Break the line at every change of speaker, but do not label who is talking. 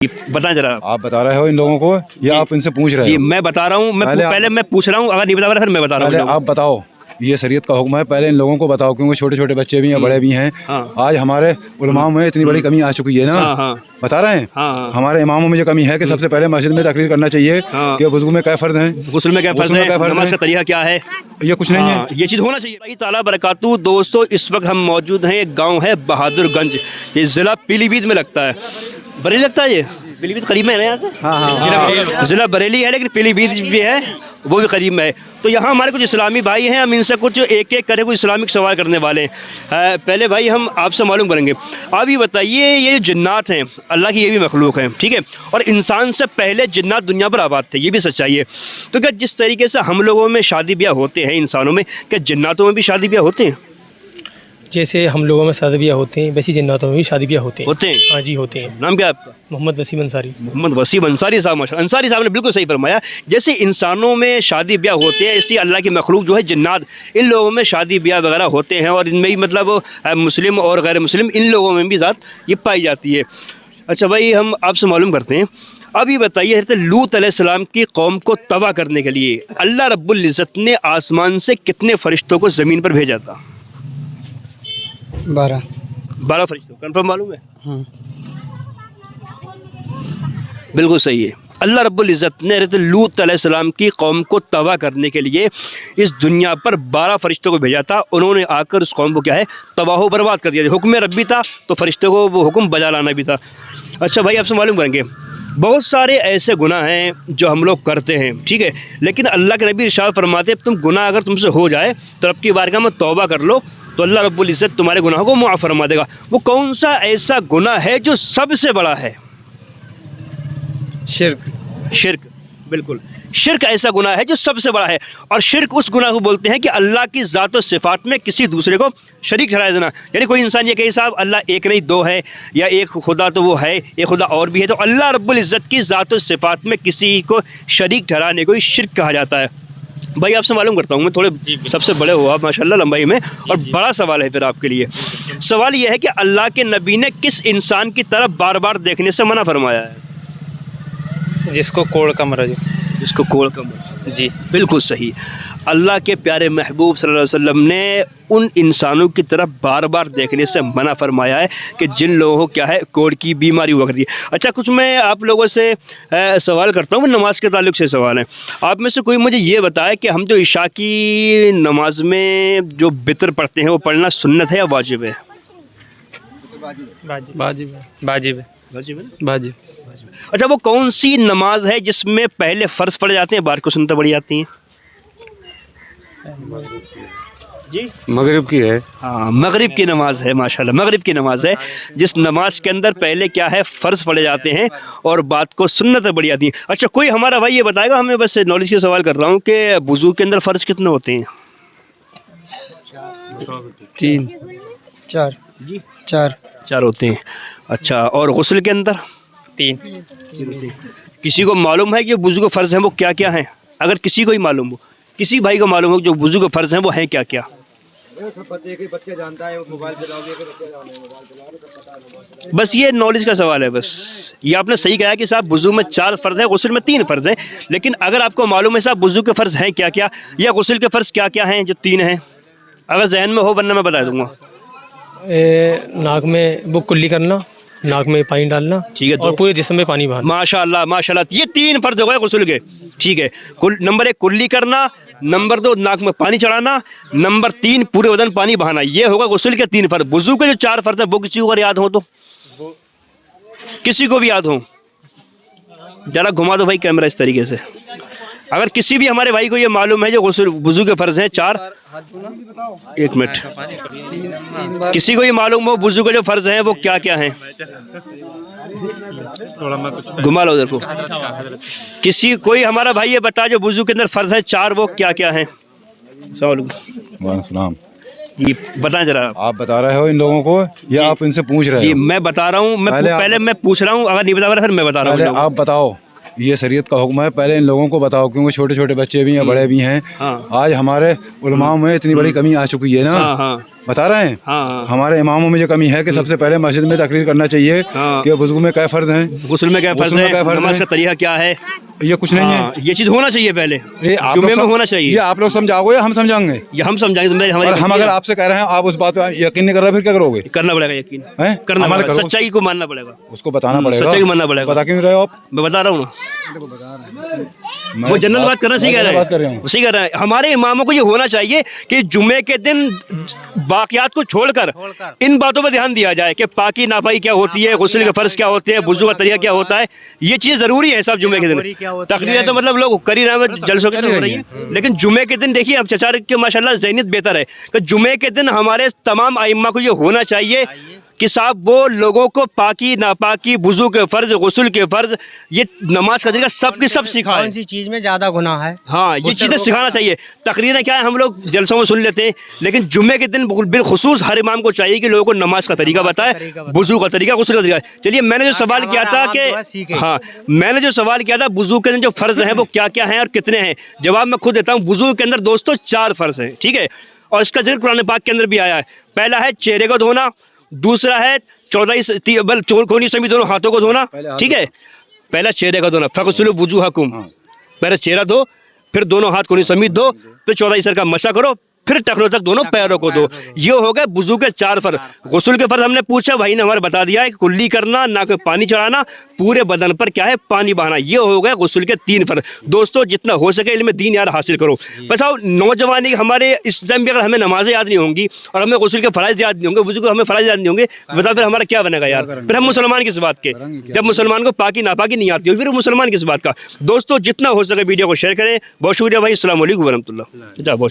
बताएं जरा।
आप बता रहे हो इन लोगों को या आप इनसे पूछ रहे
जी
हो?
मैं बता रहा हूँ, पहले मैं पूछ रहा हूँ, अगर नहीं बता रहा फिर मैं बता रहा हूँ।
पहले आप बताओ, ये शरीयत का हुक्म है, पहले इन लोगों को बताओ, क्योंकि छोटे छोटे बच्चे भी हैं, बड़े भी हैं।
हाँ।
आज हमारे उलमाओं में इतनी बड़ी कमी आ चुकी है ना।
हाँ हाँ
बता रहे हैं।
हाँ।
हमारे इमामों में ये कमी है कि सबसे पहले मस्जिद में तकरीर करना चाहिए
हाँ।
कि वुज़ू में क्या फ़र्ज़ हैं,
गुस्ल में क्या फ़र्ज़ है, नमाज का तरीका क्या है,
ये कुछ नहीं है।
हाँ, ये चीज़ होना चाहिए। भाई ताला बरकातू। दोस्तों इस वक्त हम मौजूद हैं, एक गांव है बहादुरगंज, ये ज़िला पीलीभीत में लगता है। बरेली लगता है, ये पीलीभीत करीब में है ना यहाँ से। हाँ। ज़िला बरेली है लेकिन पीलीभीत भी है, वो भी करीब में है। तो यहाँ हमारे कुछ इस्लामी भाई हैं, हम इनसे कुछ एक एक करके कुछ इस्लामिक सवाल करने वाले हैं। पहले भाई हम आपसे मालूम करेंगे, आप ये बताइए, ये जो जिन्नात हैं अल्लाह की, ये भी मखलूक हैं, ठीक है, और इंसान से पहले जिन्नात दुनिया पर आबाद थे, ये भी सच्चाई है। तो क्या जिस तरीके से हम लोगों में शादी ब्याह होते हैं इंसानों में, क्या जिन्नातों में भी शादी ब्याह होते हैं?
जैसे हम लोगों में शादी ब्याह होते हैं वैसे जिन्नातों में भी शादी ब्याह होते हैं। हाँ जी, होते हैं।
नाम क्या है आपका?
मोहम्मद वसीम अंसारी।
मोहम्मद वसीम अंसारी साहब, माशाल्लाह। अंसारी साहब ने बिल्कुल सही फरमाया। जैसे इंसानों में शादी ब्याह होते हैं, इसी अल्लाह की मखलूक जो है जिन्नात, इन लोगों में शादी ब्याह वगैरह होते हैं, और इनमें ही मतलब मुस्लिम और गैर मुस्लिम इन लोगों में भी ज़ात ये पाई जाती है। अच्छा भाई, हम आपसे मालूम करते हैं, अब ये बताइए, हज़रत लूत अलैहिस्सलाम की कौम को तबाह करने के लिए अल्लाह रब्बुल इज़्ज़त ने आसमान से कितने फरिश्तों को ज़मीन पर भेजा था? 12 फरिश्तों। कन्फर्म मालूम है?
हाँ।
बिल्कुल सही है। अल्लाह रब्बुल इज़्ज़त ने हज़रत लूत अलैहिस्सलाम की कौम को तबाह करने के लिए इस दुनिया पर 12 फरिश्तों को भेजा था। उन्होंने आकर उस कौम को क्या है, तबाह बर्बाद कर दिया। हुक्म रब्बी था तो फरिश्तों को वो हुक्म बजा लाना भी था। अच्छा भाई, आपसे मालूम करेंगे, बहुत सारे ऐसे गुनाह हैं जो हम लोग करते हैं, ठीक है, लेकिन अल्लाह के नबी इरशाद फरमाते हैं, तुम गुनाह अगर तुमसे हो जाए तो रब की बारगाह में तौबा कर लो तो अल्लाह रब्बुल इज़्ज़त तुम्हारे गुनाहों को मुआफ़ फरमा देगा। वो कौन सा ऐसा गुनाह है जो सबसे बड़ा है? शिर्क। बिल्कुल, शिर्क ऐसा गुनाह है जो सबसे बड़ा है। और शिर्क उस गुनाह को बोलते हैं कि अल्लाह की ज़ात और सिफ़ात में किसी दूसरे को शरीक ठहरा देना। यानी कोई इंसान ये कहे साहब अल्लाह एक नहीं दो है, या एक खुदा तो वो है, एक खुदा और भी है, तो अल्लाह रब्बुल इज़्ज़त की ज़ात और सिफ़ात में किसी को शरीक ठहराने को ही शिर्क कहा जाता है। भाई आपसे मालूम करता हूँ, मैं थोड़े सबसे बड़े हो आप माशाल्लाह लंबाई में, और बड़ा सवाल है फिर आपके लिए। सवाल यह है कि अल्लाह के नबी ने किस इंसान की तरफ बार बार देखने से मना फरमाया है?
जिसको कोढ़ का मर्ज।
जिसको कोढ़ का मर्ज।
जी
बिल्कुल सही। अल्लाह के प्यारे महबूब सल्लल्लाहु अलैहि वसल्लम ने उन इंसानों की तरफ बार बार देखने से मना फरमाया है कि जिन लोगों को क्या है, कोढ़ की बीमारी हुआ करती है। अच्छा, कुछ मैं आप लोगों से सवाल करता हूँ, नमाज के ताल्लुक से सवाल है। आप में से कोई मुझे ये बताए कि हम जो इशा की नमाज में जो बितर पढ़ते हैं वो पढ़ना सुन्नत है या वाजिब है?
वाजिब।
अच्छा, वो कौन सी नमाज है जिसमें पहले फ़र्ज़ पढ़े जाते हैं, बाद को सुन्नत पढ़ी जाती हैं? जी
मगरिब की है।
हाँ, मगरिब की नमाज है, माशाल्लाह, मगरिब की नमाज है जिस नमाज के अंदर पहले क्या है, फ़र्ज़ पढ़े जाते हैं और बाद को सुन्नतें पढ़ी जाती हैं। अच्छा, कोई हमारा भाई ये बताएगा, हमें बस नॉलेज के सवाल कर रहा हूँ, कि वुज़ू के अंदर फ़र्ज़ कितने होते हैं?
3 4
जी
4
होते हैं। अच्छा, और गुस्ल के अंदर?
3।
किसी को मालूम है कि वुज़ू के फ़र्ज़ हैं वो क्या क्या हैं? अगर किसी को ही मालूम हो, किसी भाई को मालूम हो जो वुज़ू के फ़र्ज़ हैं वो हैं क्या क्या?
बच्चे जानता है, मोबाइल
बस ये नॉलेज का सवाल है। बस ये आपने सही कहा कि साहब वुज़ू में 4 फ़र्ज़ हैं, गुस्ल में 3 फ़र्ज़ हैं, लेकिन अगर आपको मालूम है साहब वुज़ू के फ़र्ज़ हैं क्या क्या, या गुस्ल के फ़र्ज़ क्या क्या हैं जो 3 हैं, अगर जहन में हो, वरना मैं बता दूँगा।
नाक में वो कुल्ली करना, नाक में पानी डालना,
ठीक है,
और पूरे जिस्म में पानी बहाना।
माशाल्लाह माशाल्लाह, ये 3 फ़र्ज़ हो गए गुस्ल के, ठीक है। नंबर 1 कुल्ली करना, नंबर 2 नाक में पानी चढ़ाना, नंबर 3 पूरे बदन पानी बहाना। ये होगा गुस्ल के 3 फ़र्ज़। वुज़ू के जो 4 फ़र्ज़ है वो किसी को अगर याद हो तो, किसी को भी याद हो, ज़रा घुमा दो भाई कैमरा इस तरीके से। अगर किसी भी हमारे भाई को ये मालूम है जो वुज़ू के फ़र्ज़ हैं 4, 1 मिनट, किसी को ये मालूम हो वुज़ू के जो फ़र्ज़ हैं वो क्या क्या हैं, घुमा लो उधर को। किसी कोई हमारा भाई ये बता जो वुज़ू के अंदर फ़र्ज़ है 4 वो क्या क्या हैं?
वालेकुम।
ये बताएं जरा।
आप बता रहे हो इन लोगों को या आप इनसे पूछ रहे
जी
हो?
मैं बता रहा हूँ, पहले मैं पूछ रहा हूँ, अगर नहीं बता रहा फिर मैं बता रहा हूँ।
पहले आप बताओ, ये शरीयत का हुक्म है, पहले इन लोगों को बताओ, क्योंकि छोटे छोटे बच्चे भी हैं, बड़े भी हैं। आज हमारे उलमाओं में इतनी बड़ी कमी आ चुकी है ना, बता रहे हैं। हमारे इमामों में जो कमी है कि सबसे पहले मस्जिद में तकरीर करना चाहिए कि बुजुर्ग में क्या फ़र्ज़ हैं,
गुस्ल में क्या फ़र्ज़ है, नमाज का तरीका क्या है,
ये कुछ नहीं है।
ये चीज़ होना चाहिए पहले,
ये आप
जुम्मे
लोग
में होना चाहिए।
ये आप लोग समझाओगे या हम समझाएंगे?
ये हम समझाएंगे।
और हम अगर आपसे कह रहे हैं, आप उस बात पे यकीन नहीं कर रहे, फिर क्या करोगे?
करना पड़ेगा यकीन,
हैं?
करना
अमल
पड़ेगा,
करो।
सच्चाई को मानना पड़ेगा,
उसको बताना पड़ेगा,
सच्चाई को मानना पड़ेगा।
बता क्यों नहीं रहे हो आप?
मैं बता रहा हूँ ना, वो जनरल बात करना सही कह रहे हैं, सही कह रहे हैं। हमारे इमामों को ये होना चाहिए कि जुम्मे के दिन वाक़यात को छोड़कर इन बातों पर ध्यान दिया जाए कि पाकी नापाकी क्या होती है, गुस्ल के फ़र्ज़ क्या होते हैं, वुज़ू का तरीका क्या होता है। ये चीज़ ज़रूरी है सब जुम्मे के दिन। तकरीरें तो मतलब लोग कर ही रहे हैं, जलसों के दिन हो रही है, लेकिन जुम्मे के दिन देखिए अब चचा के माशाल्लाह ज़हनियत बेहतर है कि जुम्मे के दिन हमारे तमाम आइम्मा को ये होना चाहिए कि साहब वो लोगों को पाकी नापाकी, वुज़ू के फ़र्ज़, गुस्ल के फ़र्ज़, ये नमाज का तरीका सब के सब सिखाए।
कौन सी चीज़ में ज़्यादा गुनाह है,
हाँ, ये चीज़ें सिखाना चाहिए। तकरीरें क्या है हम लोग जलसों में सुन लेते हैं, लेकिन जुम्मे के दिन बिलखुसूस हर इमाम को चाहिए कि लोगों को नमाज का तरीका बताए, वुज़ू का तरीका, गुस्ल का तरीका। चलिए मैंने जो सवाल किया था कि हाँ, मैंने जो सवाल किया था वुज़ू के अंदर जो फ़र्ज़ हैं वो क्या क्या हैं और कितने हैं, जवाब मैं खुद देता हूँ। वुज़ू के अंदर दोस्तों 4 फ़र्ज़ हैं, ठीक है, और इसका जिक्र कुरान पाक के अंदर भी आया है। पहला है चेहरे को धोना, दूसरा है 14 कोनी समेत दोनों हाथों को धोना, ठीक है। पहला चेहरे का धोना, फ़ग़सिलू वुजूहकुम, पहले चेहरा धो, फिर दोनों हाथ कोनी समेत धो, फिर 14 सर का मसा करो, फिर टखनों तक दोनों पैरों को दो। ये हो गए वुज़ू के 4 फ़र्ज़। गुस्ल के फ़र्ज़ हमने पूछा, भाई ने हमारे बता दिया है कि कुल्ली करना, ना कोई पानी चढ़ाना, पूरे बदन पर क्या है पानी बहाना। ये हो गए गुस्ल के 3 फ़र्ज़। दोस्तों जितना हो सके इल्म दीन यार हासिल करो। बस आओ नौजवानी हमारे इस टाइम भी अगर हमें नमाज़ें याद नहीं होंगी और हमें गुस्ल के फ़राइज़ याद नहीं होंगे, वुज़ू के हमें फ़राइज़ याद नहीं होंगे, बता फिर हमारा क्या बनेगा यार। फिर हम मुसलमान किस बात के, जब मुसलमान को पाकी नापाकी नहीं आती हो फिर मुसलमान किस बात का। दोस्तों जितना हो सके वीडियो को शेयर करें। बहुत शुक्रिया भाई, अस्सलाम वालेकुम व रहमतुल्लाह।